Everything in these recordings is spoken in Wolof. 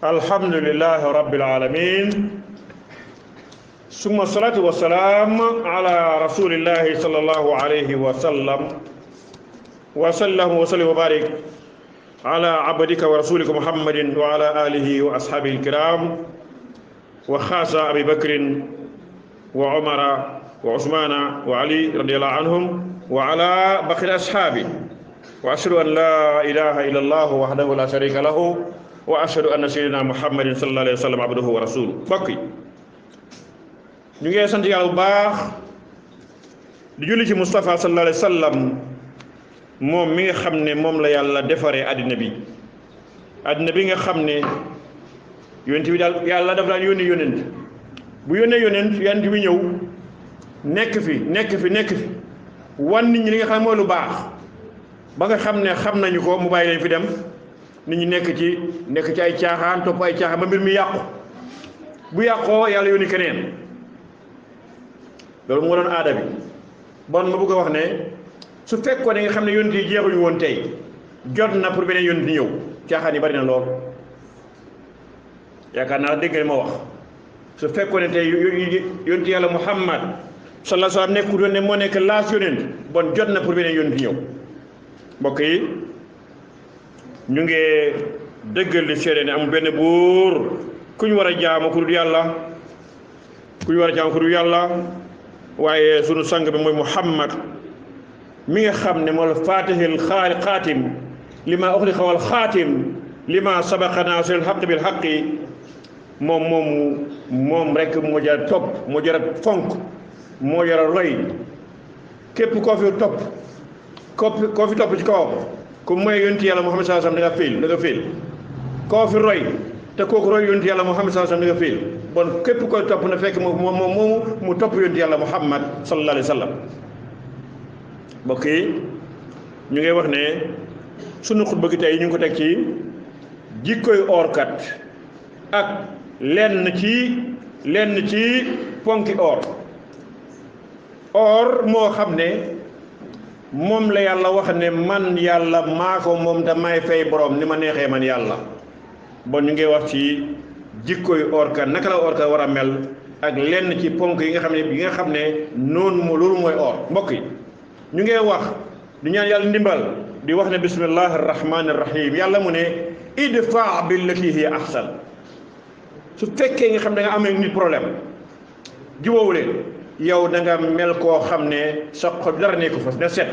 الحمد لله رب العالمين ثم الصلاة والسلام على رسول الله صلى الله عليه وسلم وسلم وبارك على عبدك ورسولك محمد وعلى آله وأصحابه الكرام وخاصة أبي بكر وعمر وعثمان وعلي رضي الله عنهم وعلى بقية أصحابه وأشهد أن لا إله إلا الله وحده لا شريك له وأشهد أن سيدنا محمد صلى الله عليه وسلم عبده ورسوله بقي ñu ngi sant yàlla bu baax di julli ci Moustapha sallallahu alayhi wa sallam moom mi nga xam ne moom la yàlla defaree àddina bi nga xam ne yonent bi daal yàlla daf daan yónni yonent bu yónnee yonent bi ñëw nekk fi wan nit ñi li nga xam ne mooy lu baax ba nga xam ne xam nañu ko mu bàyyi leen fi dem nit ñi nekk ci ay caaxaan topp ay caaxaan ba mbir mi yàqu bu yàqoo yàlla yónni keneen loolu moo doon aada bi bon ma bëgg a wax ne su fekkoon ne nga xam ne yonent yi jeexuñu woon tey jot na pour beneen yonent di ñëw caaxaan yi bari na lool yaakaar naa dégg nga ma wax su fekkoon ne tey yonent yàlla Muhammad sallallahu alayhi wa sallam nekkul woon ne moo nekk laas yonent bon jot na pour beneen yonent di ñëw mbokk yi ñu ngi dëggal di seede ne amul benn buur ku ñu war a jaamu ku dul yàlla waaye sunu sang bi mooy Muhammad mi nga xam ne moo la faatihil xaatim lima uxliqa wal xaatim lima sabaqa naasiril xaq bil xaqi moom rek moo jar topp moo jar fonk moo jar roy képp koo fi topp ci kawam ku mooy yonti yàlla Muhammad sallallahu alayhi wasallam da nga féel koo fi roy te kooku roy yonti yàlla Muhammad sallallahu alayhi wasallam da nga féel bon képp koy topp na fekk mu topp yonti yàlla Muhammad sallallahu alayhi wasallam mbokk yi ñu ngi wax ne sunu xutba gi tey ñu ngi ko teg ci jikkoy oorkat ak lenn ci ponki or moo xam ne moom la yàlla wax ne man yàlla maa ko moom te may fay borom ni ma neexee man yàlla bon ñu ngi wax ci jikkoy orka naka la orka war a mel ak lenn ci ponk yi nga xam ne noonu loolu mooy or mbokk yi ñu ngi wax di ñaan yàlla ndimbal di wax ne bismillahi rahmani rahim yàlla mu ne idfa billati hiya ahsan su fekkee nga xam da nga am nit problème jubóowu leen yow da nga mel koo xam ne sa xol dara nekku fa na set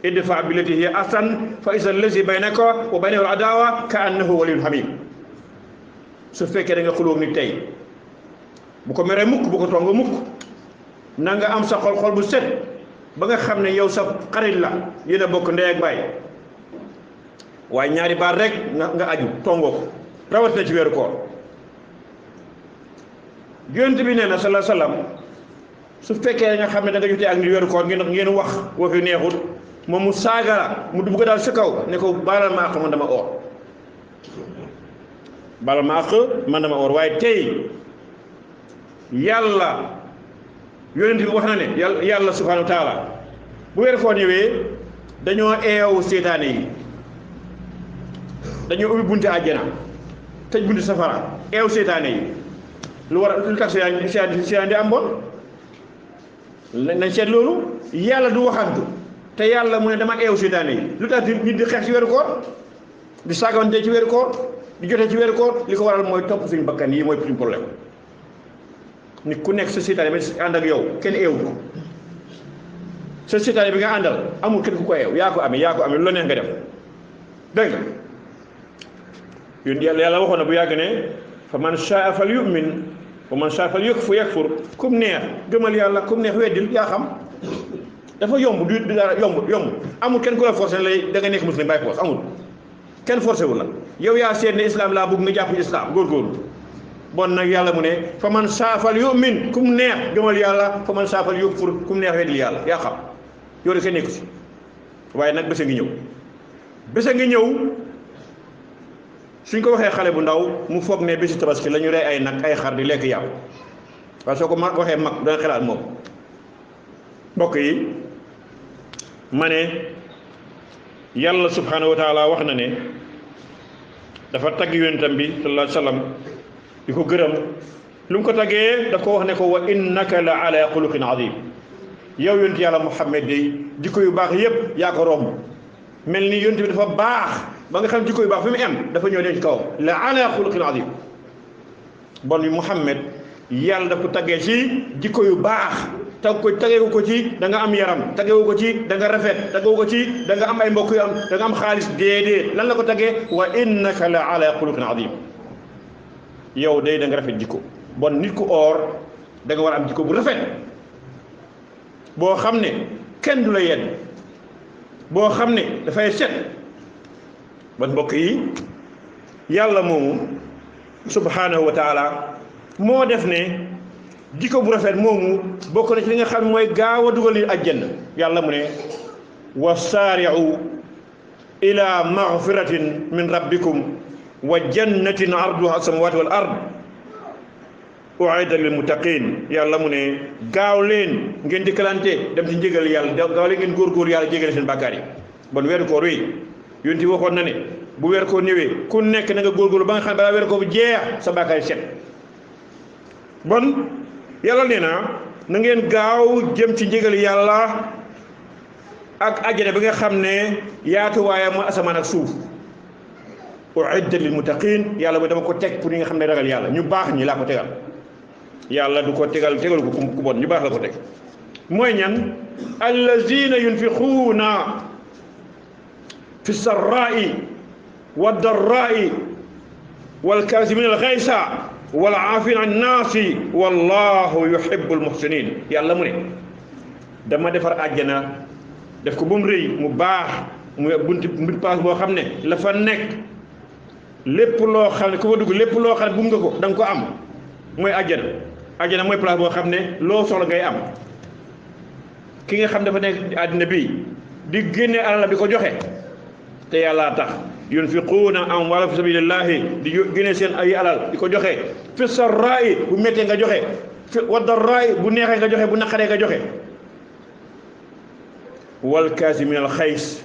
idfa billati hiya ahsan fa iza allazi baynaka wa baynahu al-adawa ka annahu waliyyun hamim su fekkee da nga xulóog nit tey bu ko meree mukk bu ko tonga mukk na nga am sa xol bu set ba nga xam ne yow sa xarit la yéen a bokk ndey ak baay waaye ñaari baat rek nga aju tongoo ko rawat na ci weeru koor yonent bi nee na sallallahu alayhi wasallam su fekkee nga xam ne da nga jotee ak ni weeru koor ngeen wax woo fi neexut moom mu saaga la mu dugg daal sa kaw ne ko baalal ma àq man dama oor waaye tey yàlla yonent bi wax na ne yàlla subhanahu wa taala bu weeru koor ñëwee dañoo eewu seytaane yi dañoo ubbi bunti àjjana tëj bunti safara eewu seytaane yi lu tax seytaane di am bon nañ seet loolu yàlla du waxantu te yàlla mu ne dama eewu seytaane yi lu tax nit di xeex ci weeru koor di saagante ci weeru koor di jotee ci weeru koor li ko waral mooy topp suñu bakkan yi mooy suñu problème nit ku nekk sa seytaane bi ànd ak yow kenn eewu ko sa seytaane bi nga àndal amul kenn ku ko eew yaa ko amee lu la neex nga def dégg nga yoon yàlla waxoon na bu yàgg ne fa man shaa fal yu'min wa man shaa fal yakfur kum neex gëmal yàlla kum neex weddil yaa xam dafa yomb du dara yomb amul kenn ku la forcé lay da nga nekk muslim bàyyi force amul kenn forcé wu la yow yaa seet ne islam laa bëgg nga jàpp islam góorgóorlu bon nag yàlla mu ne fa man shaa fal yu'min kum neex gëmal yàlla fa man shaa fal yakfur kum neex weddil yàlla yaa xam yow de kenn nekku si waaye nag bés a ngi ñëw suñ ko waxee xale bu ndaw mu foog ne bési tabaski la ñu rey ay nag ay xar di lekk yàpp waaye soo ko waxee mag dana xelaat moom mbokk yi ma ne yàlla subhanahu wa taala wax na ne dafa tagg yonentam bi sallallahu alayhi wa sallam di ko gërëm lu mu ko taggee daf ko wax ne ko wa innaka la ala xuluqin azim yow yonent yàlla Muhammad day jikko yu baax yépp yaa ko romb mel ni yonent bi dafa baax ba nga xam jikko yu baax fi mu am dafa ñëw leen ci kaw la ala xuluqin azim bon bi Muhammad yàlla daf ko taggee ci jikko yu baax tageewu ko ci da nga am yaram tageewu ko ci da nga rafet tageewu ko ci da nga am ay mbokk yu am da nga am xaalis déedéet lan la ko taggee wa innaka la ala xuluqin azim yow day da nga rafet jikko bon nit ku or da nga war a am jikko bu rafet boo xam ne kenn du la yedd boo xam ne dafay set bon mbokk yi yàlla moomu subhanahu wa taala moo def ne jikko bu rafet moomu bokk na ci li nga xam mooy gaaw a dugal yi àjjana yàlla mu ne wa saari'u ila maghfiratin min rabbikum wa jannatin arduha as-samawati wal ard u'idda lil muttaqin yàlla mu ne gaaw leen ngeen dikkalante dem ci njëgal yàlla gaaw leen ngeen góorgóor yàlla jégale seen bàkkaar yi bon weeru koor wi yonent waxoon na ne bu weer koo ñëwee ku nekk na nga góorgóorlu ba nga xam ne balaa weer koo bu jeex sa bàkkaar yi set bon yàlla nee na ngeen gaaw jëm ci njëgal yàlla ak àjjana bi nga xam ne yaatuwaayam mooy asamaan ak suuf u'idda lil muttaqin yàlla mooy dama ko teg pour ñi nga xam ne ragal yàlla ñu baax ñi laa ko tegal yàlla du ko tegalu ko ku bon ñu baax la ko teg mooy ñan allazina yunfiquuna fi sarra'i wa darra'i wal kaazimina al ghayza wal aafina an naasi wallahu yuhibbul muhsinin yàlla mu ne dama defar àjjana def ko ba mu rëy mu baax mu bunti paas boo xam ne la fa nekk lépp loo xam ne ku fa dugg lépp loo xam ne bum nga ko da nga ko am mooy àjjana mooy place boo xam ne loo soxla ngay am ki nga xam dafa nekk àddina bi di génne alal bi ko joxe te yàlla tax yunfiquuna amwaalahum fi sabilillahi di génne seen ay alal di ko joxe fi sarraa'i bu méttee nga joxe fi wa darraa'i bu neexee nga joxe bu naqaree nga joxe wal kaazimiina al xays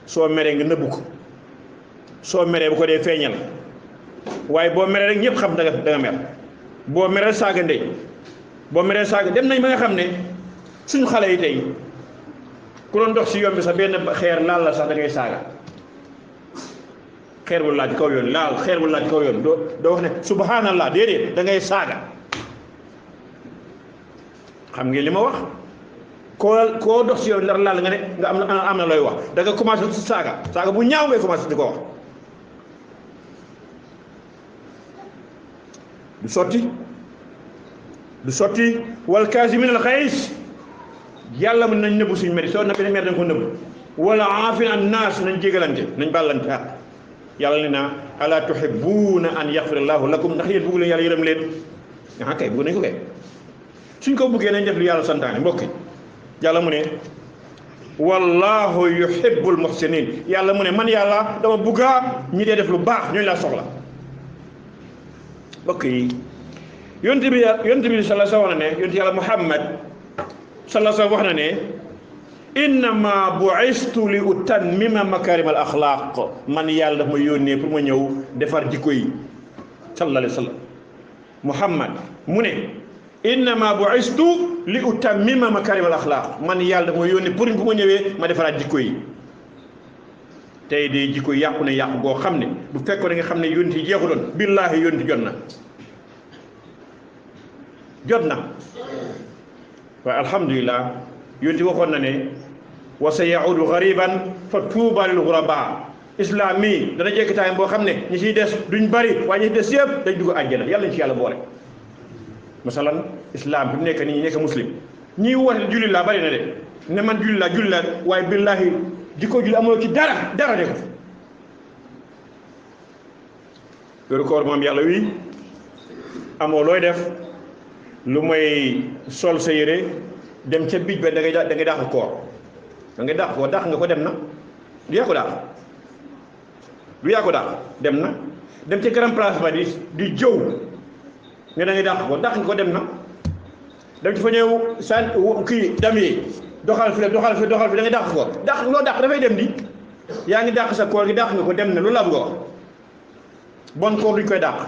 soo meree nga nëbbu ko soo meree bu ko dee feeñal waaye boo meree rek ñëpp xam da nga mer boo meree saaga ndey boo meree saaga dem nañ ba nga xam ne suñu xale yi tey ku doon dox si yoon bi sax benn xeer laal la sax da ngay saaga xeer bu laaj kaw yoon laal xeer bu laaj kaw yoon doo wax ne subhanallah déedéet da ngay saaga xam ngeen li ma wax koo dox si yoon nar laal nga ne nga am na looy wax da nga commencé si saaga bu ñaaw ngay commencé di ko wax du sotti wal kaazimiina al xays yàlla mën nañ nëbbu suñu mer soo nappee mer dañ ko nëbbu wala aafina an naas nañ jégalante nañ bàllante xaq yàlla ne na ala tuhibbuuna an yaxfira allahu lakum ndax yéen bëgg leen yàlla yërëm leen ah kay bëgg nañ ko kay suñ ko bëggee nañ def lu yàlla santaane mbokk yàlla mu ne wallahu yuhibbul muhsinin yàlla mu ne man yàlla dama bëgga ñi dee def lu baax ñooñu laa soxla mbokk yi yonent bi sallallahu alayhi wa sallam wax na ne yonent yàlla Muhammad sallallahu alayhi wa sallam wax na ne innama bu'istu li utammima makarimal axlaaq man yàlla daf ma yónnee pour ma ñëw defar jikko yi sallallahu alayhi wa sallam Muhammad mu ne innama bu'istu li utammima makarimal axlaaq man yàlla daf ma yónnee pour ma ñëwee ma defaraat jikko yi tey de jikko yi yàqu na yàqu goo xam ne bu fekkoon da nga xam ne yónni yi jeexu doon billaahi yónni jot na waaye alhamdulilah yónni waxoon na ne wa sa yaudu gariban fa tuuba lil guraba islam mii dana jekki taay boo xam ne ñi ciy des duñ bari waaye ñi ci des yëpp dañ dugg àjjana yàlla ñu ci yàlla boole masalan islam bi mu nekk nii ñi nekk muslim ñiy woote julli laa bari na de ne man julli laa waaye billaahi jikko julli amuloo ci dara de ko yoru koor moom yàlla wi amoo looy def lu mooy sol sa yére dem ca bij ba da ngay dàq koor dàq nga ko dem na du yaa ko dàq dem na dem ca grand place ba di jëw nga da ngay dàq nga ko dem na dem ci fa ñëw san kii dam yi doxal fi da ngay dàq ko loo dàq dafay dem di yaa ngi dàq sa koor gi dàq nga ko dem na loolu laa bëgg a wax bon koor duñ koy dàq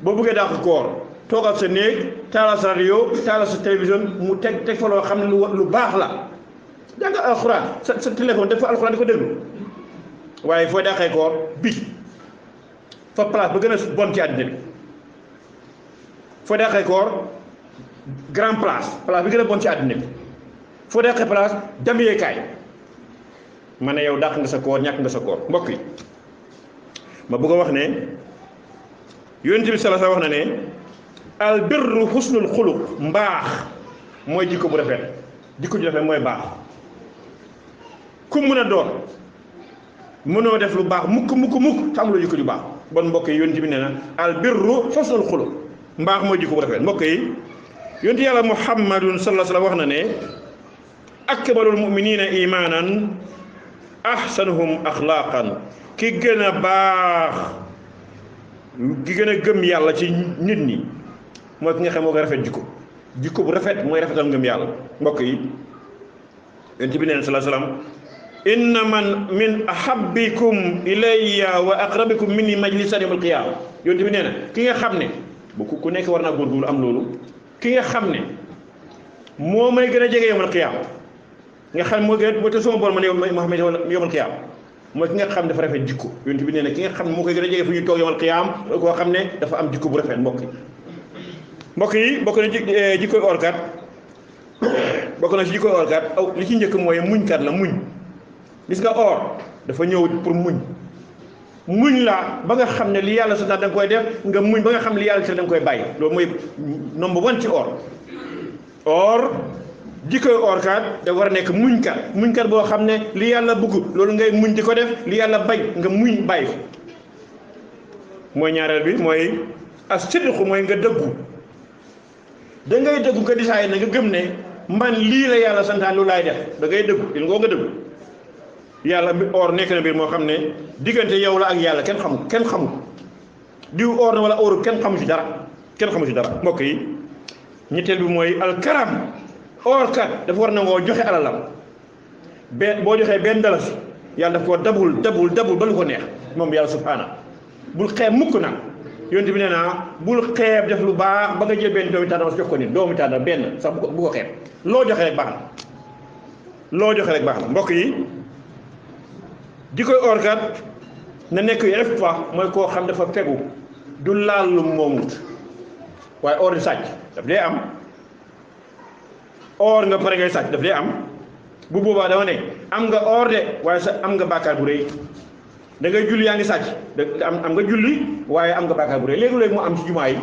boo bëggee dàq koor toogal sa néeg taalal sa radio taalal sa télévision mu teg fa loo xam ne lu baax la jàng alxuraan sa téléphone def fa alxuraan di ko déglu waaye fooy dàqee koor bi fa place ba gën a bon ci àddina bi fooy dàqee koor grand place bi gën a bon ci àddina bi foo dàqee place damyeekaay ma ne yow dàq nga sa koor ñàkk nga sa koor mbokk yi ma bëgg a wax ne yonent bi sala sa wax na ne al birru husnul xuluq mbaax mooy jikko bu rafet jikko ju rafet mooy baax ku mën a doon mënoo def lu baax mukk te amuloo jikko ju baax bon mbokk yi yonent bi nee na al birru husnul xuluq mbaax mooy jikko bu rafet mbokk yi yonent yàlla muhammadun sallallahu alayhi wa sallam wax na ne akmalul muminina imanan ahsanuhum axlaaqan ki gën a baax ki gën a gëm yàlla ci nit ñi mooy ki nga xam moo ko rafet jikko bu rafet mooy rafetal ngëm yàlla mbokk yi yonent bi neen sallallahu alayhi wasallam inna man min ahabbikum ilayya wa aqrabikum minni majlisan yawmal qiyaama yonent bi nee na ki nga xam ne bu ku nekk war naa góorgóorlu am loolu ki nga xam ne moo may gën a jege yawmal qiyaama nga xam moo gën moo te sama borom man Muhammad yawmal qiyaama mooy ki nga xam dafa rafet jikko yonent bi nee na ki nga xam ne moo koy gën a jege fu ñuy toog yawmal qiyaama koo xam ne dafa am jikko bu rafet mbokk yi bokk na ci jikkoy orkat aw li ci njëkk mooy muñkat la muñ gis nga or dafa ñëw pour muñ la ba nga xam ne li yàlla sa da nga koy def nga muñ ba nga xam ne li yàlla sa da nga koy bàyyi loolu mooy number one ci or jikkoy orkat da war a nekk muñkat boo xam ne li yàlla bëgg loolu ngay muñ di ko def li yàlla bañ nga muñ bàyyi ko mooy ñaareel bi mooy as-sidqu mooy nga dëggu da ngay dëggu nga disaay na nga gëm ne man lii la yàlla santaan lu laay def da ngay dëggu il ngoo nga dëggu yàlla or nekk na mbir moo xam ne diggante yow la ak yàlla kenn xamul diw or na wala or kenn xamu ci dara mbokk yi ñetteel bi mooy alkaram or kat dafa war na ngoo joxe alalam boo joxee benn dalasi yàlla daf koo dabul ba lu ko neex moom yàlla subhaana bul xeeb mukk nag yonent bi nee naa bul xeeb def lu baax ba nga jël benn doomi tàndarma jox ko nit doomi tàndarma benn sax bu ko xeeb loo joxe rek baax na mbokk yi di koy orkat na nekk yëpp fa mooy koo xam dafa fegu du laal lu moomut waaye or di sàcc daf dee am or nga pare ngay sàcc daf dee am bu boobaa dama ne am nga or de waaye sa am nga bàkkaar bu rëy da ngay julli yaa ngi sàcc am nga julli waaye am nga bàkkaar bu rëy léegi-léegi mu am ci jumaa yi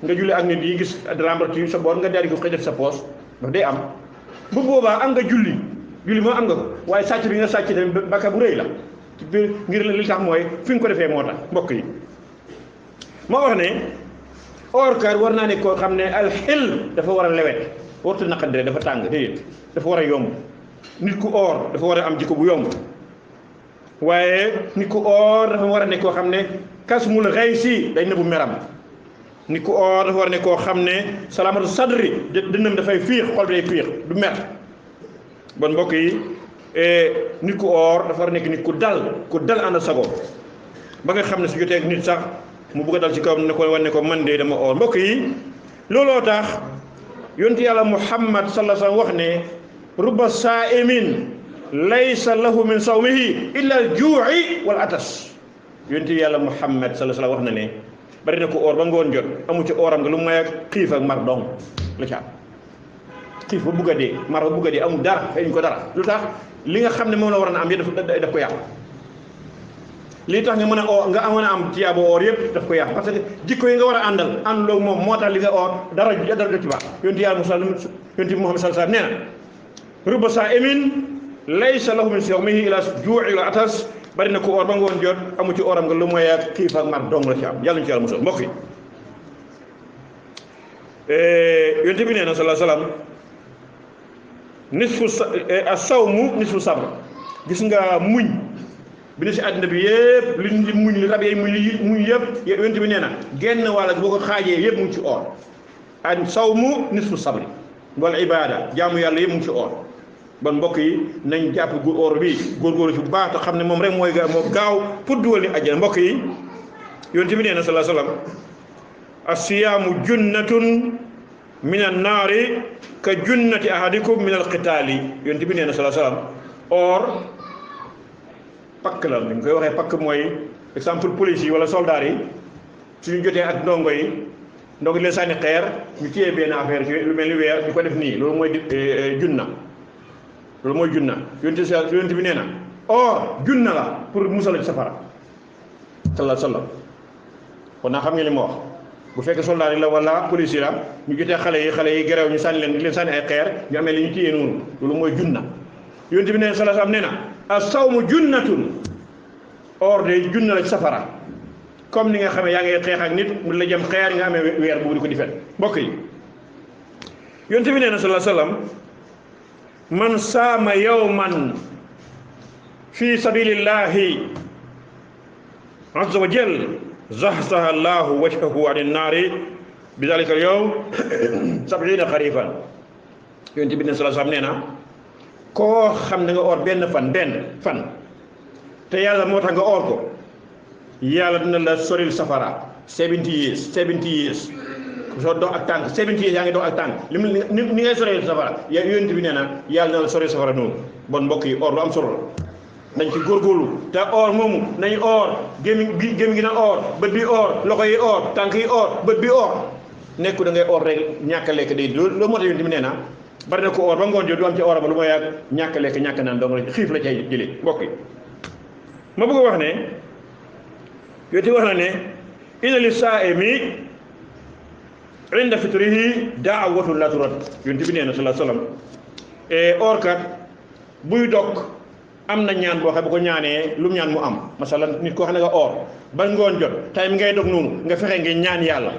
nga julli ak nit yi gis rembarti sa boor nga daal di ko xëy def sa poos daf dee am bu boobaa am nga julli moo am nga ko waaye sàcc bi nga sàcc tamit bàkkaar bu rëy la ci biir ngir li tax mooy fi nga ko defee moo tax mbokk yi moo wax ne or kar war naa ne koo xam ne alxil dafa war a lewet wartu naqadire dafa tàng déedéet dafa war a yomb nit ku or dafa war a am jikko bu yomb waaye nit ku or dafa war a ne koo xam ne kasmul xëy si day nëbbu meram nit ku or dafa war a ne koo xam ne salaamatu sadri dënnam dafay fiix xol bi day fiix du mer bon mbokk yi nit ku or dafa war a nekk nit ku dal ànd sago ba nga xam ne su jotee ak nit sax mu bëgg a dal ci kawam ne ko wane ko man de dama or mbokk yi looloo tax yonent yàlla Muhammad sallallahu alayhi wa sallam wax ne rubba saa'imin laysa lahu min sawmihi illa al-juu'i wal atas yonent yàlla Muhammad sallallahu alayhi wa sallam wax na ne bari na ko or ba ngoon jot amu ci oram nga lu may ak xiif ak mar dong la ca am xiif ba bugg a dee mar ba bugg a dee amul dara feeñ ko dara lu tax li nga xam ne moom la war na am yëpp daf ko yàq lii tax nga mën a am tiyaabo or yëpp daf ko yàq parce que jikko yi nga war a ànd loolu moom moo tax li nga or dara du ci baax yonent yàlla Muhammad sallallahu alayhi wa sallam nee na rubba saa'imin laysa lahu min sawmihi illa juu'i wa atas bari na ko or ba ngoon jot amu ci oram nga lu mooy ak xiif ak mar dong la ci am yàlla ñu ci yàlla musal mbokk yi yonent bi nee na sallallahu alayhi wa sallam nisfu as-sawmu nisfu sabr gis nga muñ bi ne si àddina bi yëpp li muñ li rab yi muñ yëpp yonent bi nee na genn wàll boo ko xaajee yëpp mu ngi ci or an sawmu nisfu sabri wal ibada jaamu yàlla yëpp mu ngi ci or bon mbokk yi nañ jàpp gu or bi góorgóorlu ci bu baax te xam ne moom rek mooy moo gaaw pour dugal ni àjjana mbokk yi yonent bi nee na sallallahu alayhi wasallam as-siyaamu junnatun min an-naari ka junnati ahadikum min al-qitaali yonent bi nee na sallallahu alayhi wasallam or pakk la ñu koy waxee pakk mooy exemple police yi wala soldats yi suñu jotee ak ndongo yi ndongo leen sànni xeer ñu téye benn affaire ci lu mel ni weer di ko def nii loolu mooy junna loolu mooy junna yonent bi nee na or junna la pour musal ci safara sallallahu alayhi wasallam kon naa xam nga li ma wax bu fekkee soldat yi la wala police yi la ñu jotee xale yi gerew ñu sànni leen sànni ay xeer ñu amee li ñu téye noonu loolu mooy junna yonent bi nee na sallallahu alayhi wasallam nee na as-sawmu junnatun or de junna la ci safara comme ni nga xamee yaa ngi xeex ak nit mu la jëm xeer nga amee weer boobu di ko di fet mbokk yi yonent bi nee na sallallahu alayhi wasallam man saama yawman fi sabilillahi azza wa jal zahzaha allahu wajhahu an an-naari bi dhalika al-yawm 70 kharifan yonent bi nee sallallahu alayhi wasallam nee na koo xam ne nga or benn fan te yàlla moo tax nga or ko yàlla dina la soril safara 70 years soo dox ak tànk 70 years yaa ngi dox ak tànk ni ngay soril safara yonent bi nee na yàlla dina la soril safara noonu bon mbokk yi or lu am solo la nañ ci góorgóorlu te or moomu nañ or gémmiñ gi na or bët bi or loxo yi or tànk yi or bët bi or nekku da ngay or rek ñàkk a lekk day loolu moo tax yonent bi nee na bari na ko or ba ngoon jot du am ci or ba lu ma yàgg ñàkk a lekk ñàkk naan dong la xiif la cay jëlee mbokk yi ma bëgg a wax ne yonent wax na ne inna li saa'imi inda fitrihi da'watun la turad yonent bi nee na sallallahu alayhi wasallam or kat buy dog am na ñaan boo xam bu ko ñaanee lu mu ñaan mu am masalan nit koo xam ne nga or ba ngoon jot tay mi ngay dog noonu nga fexe nga ñaan yàlla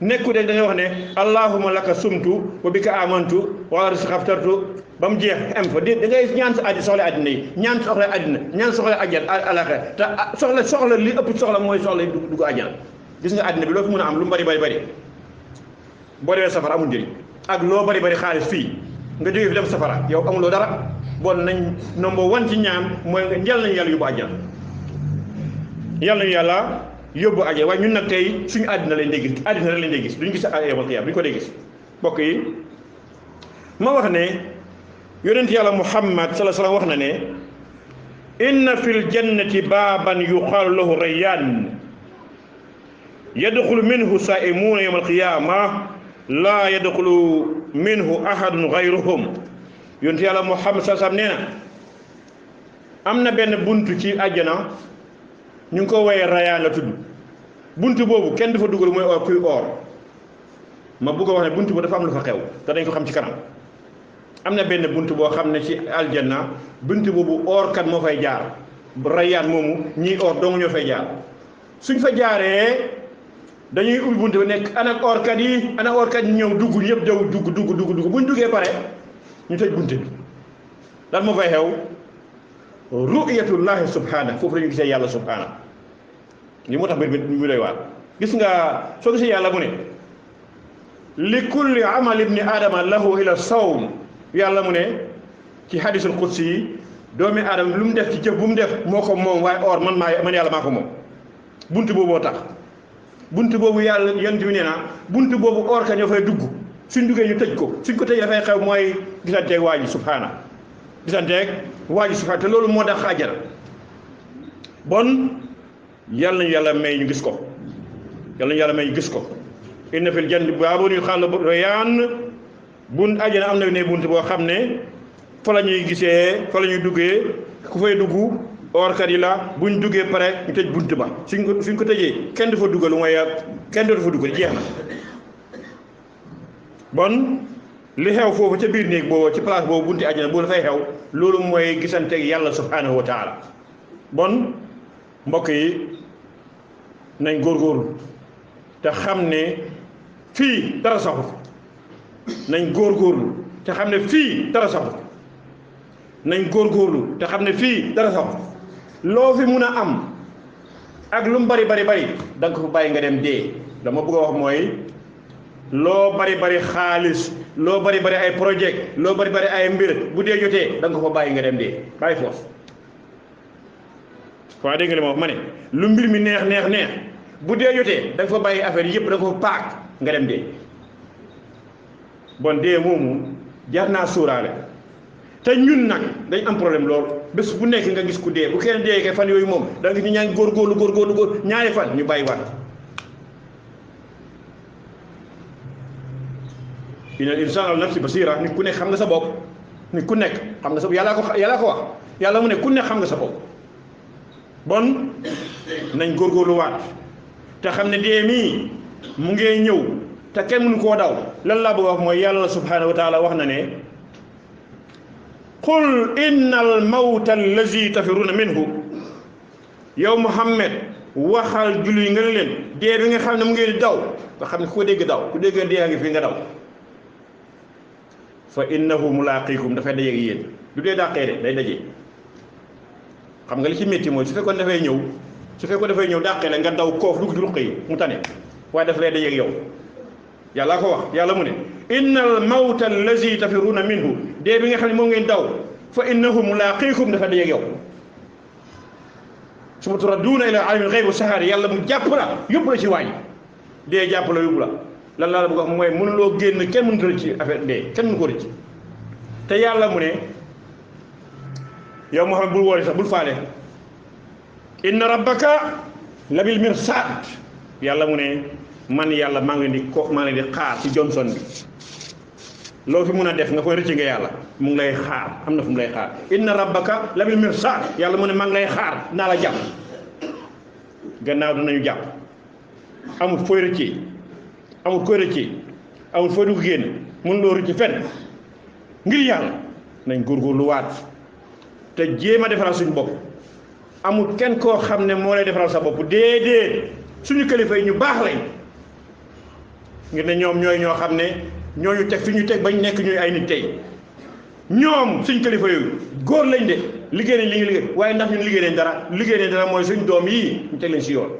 nekku de da ngay wax ne allahumma laka sumtu wa bika amantu wa ala rizqika aftartu ba mu jeex am fa da ngay ñaan sa addi soxla àddina yi ñaan soxla àddina ñaan soxla ajjal alaxira te soxla li ëpp soxla mooy soxla dugg àjjana gis nga àddina bi loo fi mën a am lu mu bari boo demee safara amul njëriñ ak loo bari xaalis fii nga jógee fi dem safara yow amuloo dara bon nañ number 1 ci ñaan mooy nga njël nañu yàlla yóbbu àjjana yàlla nañu yàlla yóbbu àjjana waaye ñun nag tey suñu àddina lañ dee gis àddina rek lañ dee gis duñu gis yawmal qiyaama duñu ko dee gis mbokk yi ma wax ne yonent yàlla Muhammad sallallahu alayhi wasallam wax na ne inna fil jannati baaban yuqaalu lahu rayyaan yadxulu minhu saa'imuuna yawmal qiyaama laa yadxulu minhu ahadun ghayruhum yonent yàlla Muhammad sallallahu alayhi wasallam nee na am na benn buntu ci àjjana ñu ngi ko woowee rayaan la tudd buntu boobu kenn dafa dugal mooy or kuy or ma bëgg a wax ne buntu boobu dafa am lu fa xew te dañ ko xam ci kanam am na benn buntu boo xam ne ci aljanna buntu boobu or kat moo fay jaar rayaan moomu ñii or dong ñoo fay jaar suñ fa jaaree dañuy ubbi buntu ba nekk ana orkat yi ñëw dugg ñëpp daw dugg buñ duggee pare ñu tëj buntu bi lan moo fay xew ru'yatullahi subhanahu foofu la ñu gisee yàlla subhanahu li moo tax mbir mi doy waar gis nga soo gisee yàlla mu ne li kulli amal ibni adama lahu ila sawm yàlla mu ne ci hadisul qudsi yi doomi aadama lu mu def ci jëf bu mu def moo ko moom waaye or man yàlla maa ko moom buntu booboo tax buntu boobu yàlla yonent bi nee na buntu boobu or ka ñoo fay dugg suñ duggee ñu tëj ko suñ ko tëj dafay xew mooy gisanteeg waa ji subhana te loolu moo tax àjjana bon yàlla nañu yàlla may ñu gis ko inna fil jannati baabun yuqaalu lahu rayyaan bun àjjana am na ne buntu boo xam ne fa la ñuy gisee fa la ñuy duggee ku fay dugg orkat yi la buñ duggee pare ñu tëj bunt ba suñ ko tëjee kenn dafa duggal mooy kenn doo dafa duggal jeex na bon li xew foofu ca biir néeg boobu ci place boobu bunti àjjana boo dafay xew loolu mooy gisanteeg yàlla subhanahu wa taala bon mbokk yi nañ góorgóorlu te xam ne fii dara saxut nañ góorgóorlu te xam ne fii dara saxut nañ góorgóorlu te xam ne fii dara saxut loo fi mun a am ak lu mu bari da nga ko bàyyi nga dem dee dama bëgg a wax mooy loo bari bari xaalis loo bari bari ay projet loo bari bari ay mbir bu dee jotee da nga ko fa bàyyi nga dem dee bàyyi foofu waaye dégg nga li ma wax ma ne lu mbir mi neex neex neex bu dee jotee da nga fa bàyyi affaire yëpp da nga ko fa paak nga dem dee bon dee moomu jar naa sóoraale te ñun nag dañ am problème lool bés bu nekk nga gis ku dee bu kenn dee kay fan yooyu moom da nga gis ñu ñaa ngi góorgóorlu ñaari fan ñu bàyyi waat inal insaan ala nafsi basira nit ku nekk xam nga sa bopp nit ku nekk xam nga sa bopp yàllaa ko wax yàlla mu ne ku nekk xam nga sa bopp bon nañ góorgóorlu waat te xam ne dee mii mu ngee ñëw te kenn mënu koo daw lan laa bëgg a wax mooy yàlla subhanahu wa taala wax na ne qul inna al mawta allazi tafiruna minhu yow Muhammad waxal julli yi nga ne leen dee bi nga xam ne mu ngeen di daw nga xam ne ku ko dégg daw ku dégg dee ngi fii nga daw fa innahu mulaqikum dafay dajeeg yéen du dee dàqee de day daje xam nga li ci métti mooy su fekkoon dafay ñëw dàqee la nga daw koof dugg ci ruq yi mu tane waaye daf lay dajeeg yow yàlla ko wax yàlla mu ne innal mawta allazi tafiruna minhu dee bi nga xam ne moom ngeen daw fa innahu mulaqikum dafa dajeeg yow summa turadduuna ila alimil ghaybi wa shahada yàlla mu jàpp la yóbbu la ci waaj dee jàpp la yóbbu la lan laa la bëgg wax mooy mënuloo génn kenn mënut a ci affaire dee kenn mënu ko rëcc te yàlla mu ne yow Muhammad bul woole sax bul faale inna rabbaka labil mirsad yàlla mu ne man yàlla maa ngi leen di xaar ci Johnson bi loo fi mun a def nga koy rëcc nga yàlla mu ngi lay xaar am na fu mu lay xaar inna rabbaka labil mirsad yàlla mu ne maa ngi lay xaar naa la jàpp gannaaw dinañu jàpp amul fooy rëccee amul koy rëccee amul fooy dugg génn mën loo rëcc fenn ngir yàlla nañ góorgóorlu waat te jéem a defaral suñu bopp amul kenn koo xam ne moo lay defaral sa bopp déedéet suñu kilifa yi ñu baax lañ ngir ne ñoom ñooy ñoo xam ne ñooñu teg fi ñu teg bañ nekk ñuy ay nit tey ñoom suñ kilifa yooyu góor lañ de liggéey nañ li ñu liggéey waaye ndax ñun liggéey nañ dara mooy suñ doom yii ñu teg leen si yoon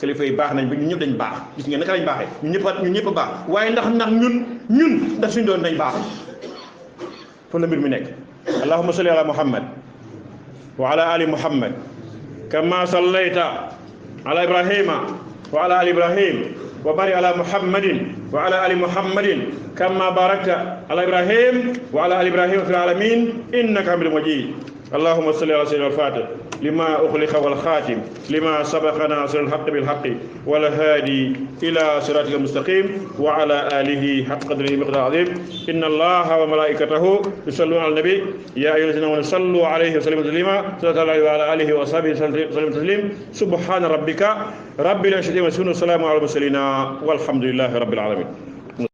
kilifa yi baax nañ ba ñun ñëpp dañ baax gis ngeen naka lañ baaxee ñun ñëpp a baax waaye ndax ñun ndax suñ doon dañ baax fa la mbir mi nekk allahumma salli ala muhammad wa ala ali muhammad kama sallayta ala ibrahima wa ala ali ibrahim wa barik ala muhammadin wa ala ali muhammadin kama barakta ala ibrahim wa ala ali ibrahim fil alamin innaka hamidum majid اللهم صل على سيدنا الفاتح لما أخلق والخاتم لما سبق ناصر الحق بالحق والهادي إلى صراطك المستقيم وعلى آله حق قدره مقدار عظيم إن الله وملائكته يصلون على النبي يا أيها الذين آمنوا صلوا عليه وسلموا تسليما صلى الله عليه وعلى آله وصحبه وسلم تسليم سبحان ربك رب العزة عما يصفون وسلام على المرسلين والحمد لله رب العالمين